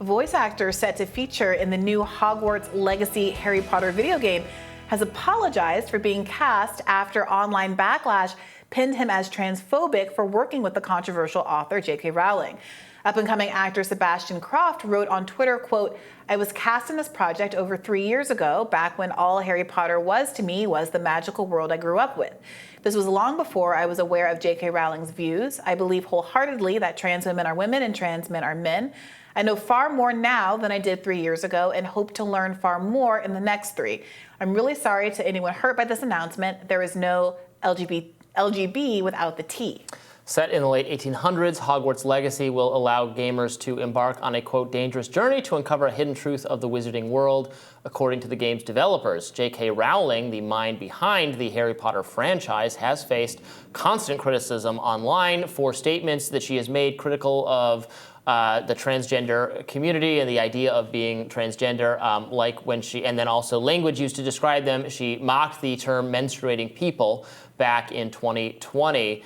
voice actor set to feature in the new Hogwarts Legacy Harry Potter video game, has apologized for being cast after online backlash pinned him as transphobic for working with the controversial author J.K. Rowling. Up-and-coming actor Sebastian Croft wrote on Twitter, quote, "I was cast in this project over 3 years ago, back when all Harry Potter was to me was the magical world I grew up with. This was long before I was aware of J.K. Rowling's views. I believe wholeheartedly that trans women are women and trans men are men. I know far more now than I did 3 years ago and hope to learn far more in the next 3. I'm really sorry to anyone hurt by this announcement. There is no LGB without the T." Set in the late 1800s, Hogwarts Legacy will allow gamers to embark on a, quote, dangerous journey to uncover a hidden truth of the wizarding world, according to the game's developers. J.K. Rowling, the mind behind the Harry Potter franchise, has faced constant criticism online for statements that she has made critical of the transgender community and the idea of being transgender, like when she, and then also language used to describe them. She mocked the term menstruating people back in 2020.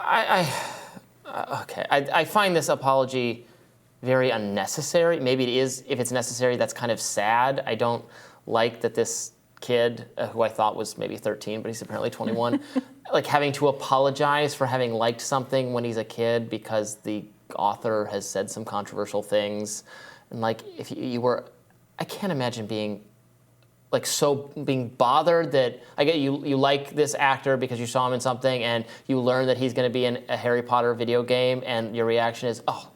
I find this apology very unnecessary. Maybe it is, if it's necessary, that's kind of sad. I don't like that this kid, who I thought was maybe 13, but he's apparently 21, like having to apologize for having liked something when he's a kid because the author has said some controversial things. And like, if you were, I can't imagine being like being bothered that I get you like this actor because you saw him in something and you learn that he's going to be in a Harry Potter video game and your reaction is, oh,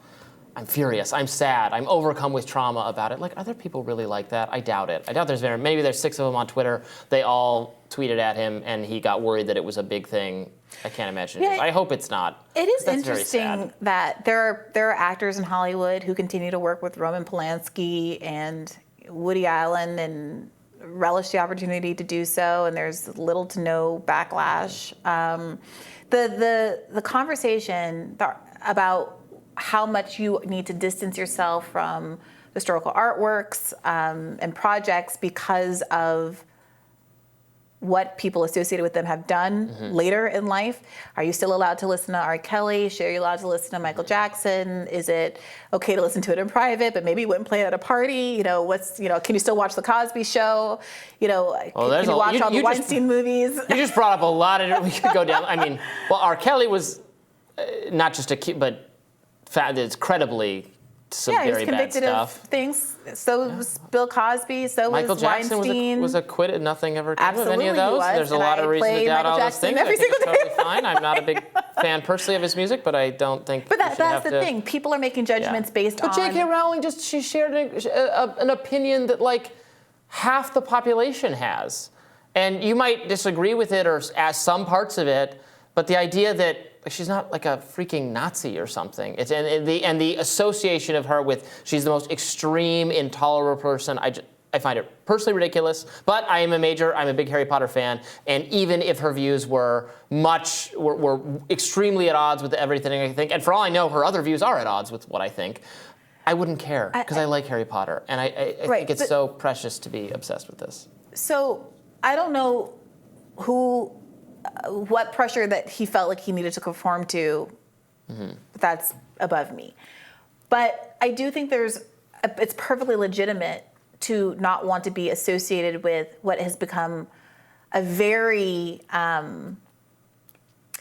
I'm furious, I'm sad, I'm overcome with trauma about it. Like, are there people really like that? I doubt it. I doubt maybe there's 6 of them on Twitter. They all tweeted at him and he got worried that it was a big thing. I can't imagine it is. I hope it's not. It is interesting that there are actors in Hollywood who continue to work with Roman Polanski and Woody Allen and relish the opportunity to do so, and there's little to no backlash. The conversation about how much you need to distance yourself from historical artworks and projects because of what people associated with them have done later in life. Are you still allowed to listen to R. Kelly? Are you allowed to listen to Michael Jackson? Is it okay to listen to it in private, but maybe you wouldn't play it at a party? Can you still watch The Cosby Show? Can you watch all the Weinstein movies? You just brought up a lot of, we could go down. I mean, well, R. Kelly was not just a kid, but it's credibly some very bad stuff. He was convicted of things. So was Bill Cosby. So Michael was Jackson Weinstein. was acquitted. Nothing ever came of Absolutely any of those. There's a lot of reason to doubt all those things. I think it's totally fine. I'm not a big fan personally of his music, but I don't think. But that's the thing. People are making judgments based on. But J.K. Rowling she shared an opinion that like half the population has, and you might disagree with it or as some parts of it, but the idea that she's not like a freaking Nazi or something. It's and the association of her with she's the most extreme, intolerable person. I find it personally ridiculous. But I'm a big Harry Potter fan, and even if her views were extremely at odds with everything I think, and for all I know, her other views are at odds with what I think, I wouldn't care because I like Harry Potter, and I think it's so precious to be obsessed with this. So I don't know what pressure that he felt like he needed to conform to, that's above me. But I do think it's perfectly legitimate to not want to be associated with what has become a very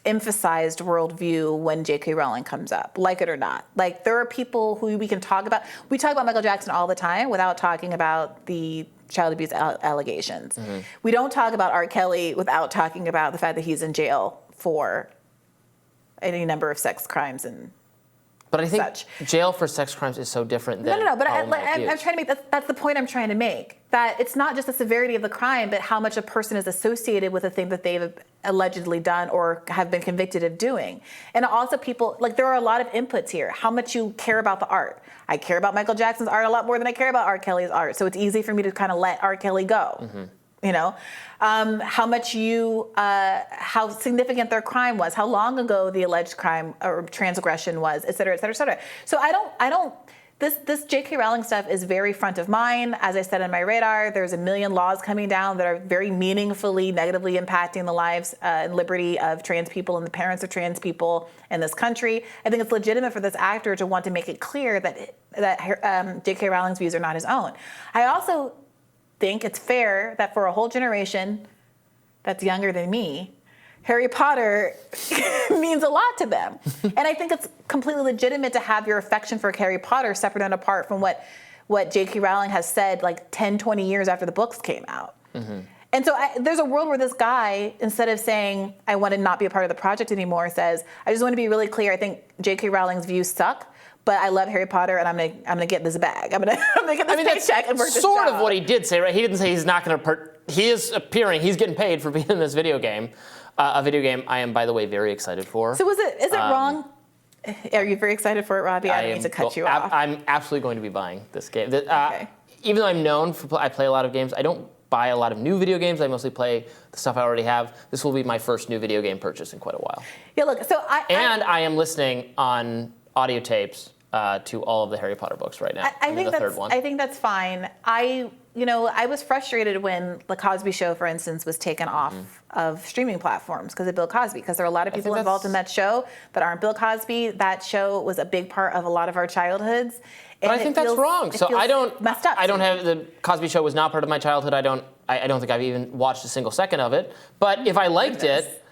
emphasized worldview when J.K. Rowling comes up, like it or not. Like, there are people who we can talk about. We talk about Michael Jackson all the time without talking about the child abuse allegations. We don't talk about R. Kelly without talking about the fact that he's in jail for any number of sex crimes and But I think such. Jail for sex crimes is so different than No. But I'm trying to make that's the point I'm trying to make. That it's not just the severity of the crime, but how much a person is associated with a thing that they've allegedly done or have been convicted of doing. And also people, like, there are a lot of inputs here. How much you care about the art. I care about Michael Jackson's art a lot more than I care about R. Kelly's art. So it's easy for me to kind of let R. Kelly go. You know, how much how significant their crime was, how long ago the alleged crime or transgression was, et cetera, et cetera, et cetera. So this J.K. Rowling stuff is very front of mind. As I said on my radar, there's a million laws coming down that are very meaningfully negatively impacting the lives and liberty of trans people and the parents of trans people in this country. I think it's legitimate for this actor to want to make it clear that J.K. Rowling's views are not his own. I also think it's fair that for a whole generation that's younger than me, Harry Potter means a lot to them. And I think it's completely legitimate to have your affection for Harry Potter separate and apart from what J.K. Rowling has said like 10, 20 years after the books came out. Mm-hmm. And so there's a world where this guy, instead of saying, I want to not be a part of the project anymore, says, I just want to be really clear. I think J.K. Rowling's views suck, but I love Harry Potter and I'm gonna get this bag. I'm gonna get this paycheck and work this sort job. of what he did say, right? He didn't say he's not gonna, he is appearing, he's getting paid for being in this video game. A video game I am, by the way, very excited for. So is it wrong? Are you very excited for it, Robbie? I don't mean to cut you off. I'm absolutely going to be buying this game. Okay. Even though I'm known for, I play a lot of games, I don't buy a lot of new video games. I mostly play the stuff I already have. This will be my first new video game purchase in quite a while. Yeah, look, so I am listening on audio tapes to all of the Harry Potter books right now. I think the third one. I think that's fine. I was frustrated when The Cosby Show, for instance, was taken off of streaming platforms because of Bill Cosby, because there are a lot of people involved in that show that aren't Bill Cosby. That show was a big part of a lot of our childhoods. But I think that's wrong. So I don't messed up. I don't have the Cosby Show was not part of my childhood. I don't think I've even watched a single second of it. But if I liked it,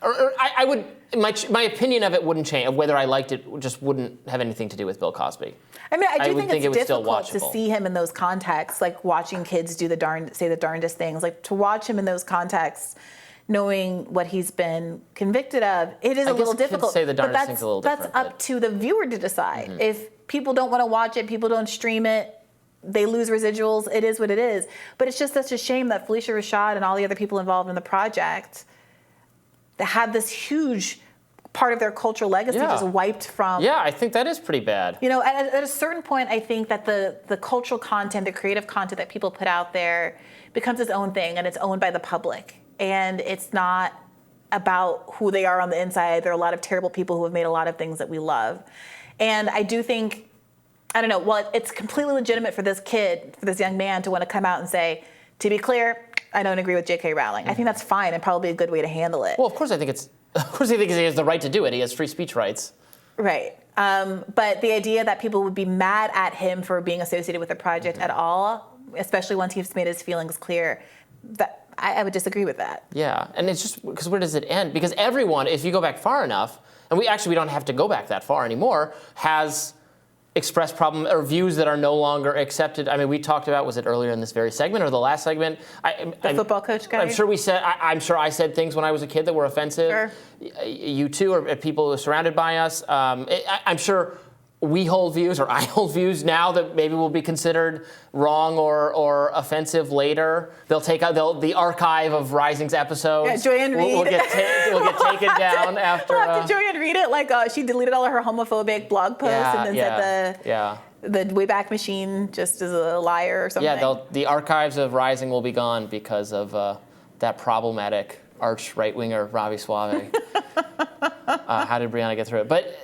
I would. My opinion of it wouldn't change. Whether I liked it just wouldn't have anything to do with Bill Cosby. I mean, I do think it's still difficult to watchable. see him in those contexts, like watching kids say the darndest things, like to watch him in those contexts, knowing what he's been convicted of. It is a little difficult. Say the darndest things a little different. That's up to the viewer to decide. Mm-hmm. If people don't want to watch it, people don't stream it, they lose residuals. It is what it is. But it's just such a shame that Felicia Rashad and all the other people involved in the project that had this huge part of their cultural legacy just wiped from. Yeah, I think that is pretty bad. At a certain point, I think that the cultural content, the creative content that people put out there becomes its own thing, and it's owned by the public. And it's not about who they are on the inside. There are a lot of terrible people who have made a lot of things that we love. And I do think, I don't know, well, it's completely legitimate for this kid, for this young man to want to come out and say, to be clear, I don't agree with J.K. Rowling. Mm-hmm. I think that's fine and probably a good way to handle it. Well, of course he has the right to do it. He has free speech rights. Right. But the idea that people would be mad at him for being associated with the project at all, especially once he's made his feelings clear, that I would disagree with that. Yeah, and it's just because where does it end? Because everyone, if you go back far enough, and we don't have to go back that far anymore, has expressed problem or views that are no longer accepted. I mean, we talked about, was it earlier in this very segment or the last segment? The football coach guy? I'm sure I said things when I was a kid that were offensive. Sure. You too, or people who are surrounded by us. I'm sure we hold views, or I hold views now that maybe will be considered wrong or offensive later. They'll take out the archive of Rising's episodes. Yeah, Joanne Reed will get taken down after. After Joanne Reed it, like she deleted all of her homophobic blog posts and then said the Wayback Machine just is a liar or something. Yeah, the archives of Rising will be gone because of that problematic arch right-winger Robby Soave. How did Briahna get through it? But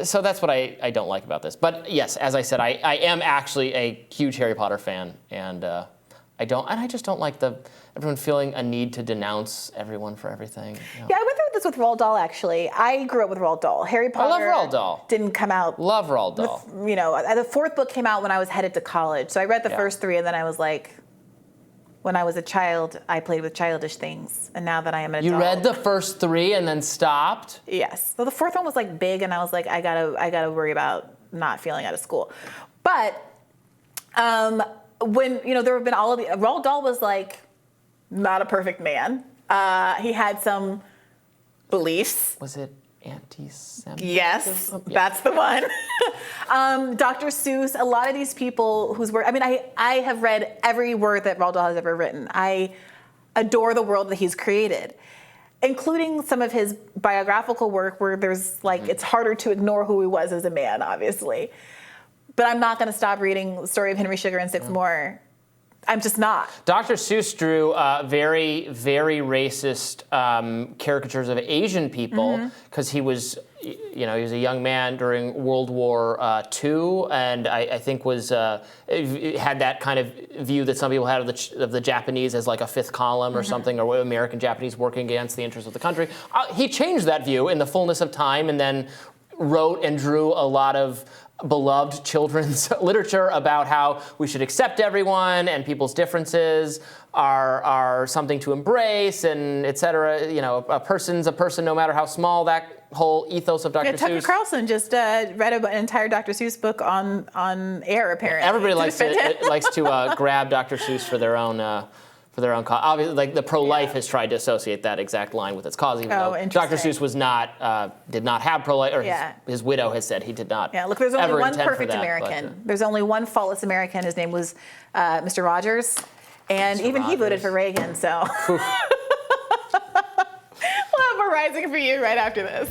so that's what I don't like about this. But yes, as I said, I am actually a huge Harry Potter fan, and I just don't like everyone feeling a need to denounce everyone for everything. Yeah, I went through this with Roald Dahl, actually. I grew up with Roald Dahl. Harry Potter I love Roald Dahl. Didn't come out. Love Roald Dahl. The fourth book came out when I was headed to college. So I read the first three, and then I was like, when I was a child, I played with childish things, and now that I am an adult. You read the first three and then stopped? Yes. So the fourth one was like big, and I was like, I gotta worry about not failing out of school. But when there have been all of the Roald Dahl was like not a perfect man. He had some beliefs. Was it anti-Semitic? Yes, that's the one. Dr. Seuss, a lot of these people whose work, I have read every word that Roald Dahl has ever written. I adore the world that he's created, including some of his biographical work where there's it's harder to ignore who he was as a man, obviously. But I'm not going to stop reading The Story of Henry Sugar and Six More I'm just not. Dr. Seuss drew very, very racist caricatures of Asian people because he was, he was a young man during World War II, and I think had that kind of view that some people had of the Japanese as like a fifth column or something, or American Japanese working against the interests of the country. He changed that view in the fullness of time, and then wrote and drew a lot of beloved children's literature about how we should accept everyone and people's differences are something to embrace, and et cetera. A person's a person no matter how small. That whole ethos of Dr. Seuss. Tucker Carlson just read an entire Dr. Seuss book on air, apparently. Everybody likes to grab Dr. Seuss for their own cause. Obviously, like the pro-life has tried to associate that exact line with its cause, even though Dr. Seuss was did not have pro-life, or his widow has said he did not. Yeah, look, there's only one perfect American. There's only one faultless American. His name was Mr. Rogers, and even he voted for Reagan. So we'll have more Rising for you right after this.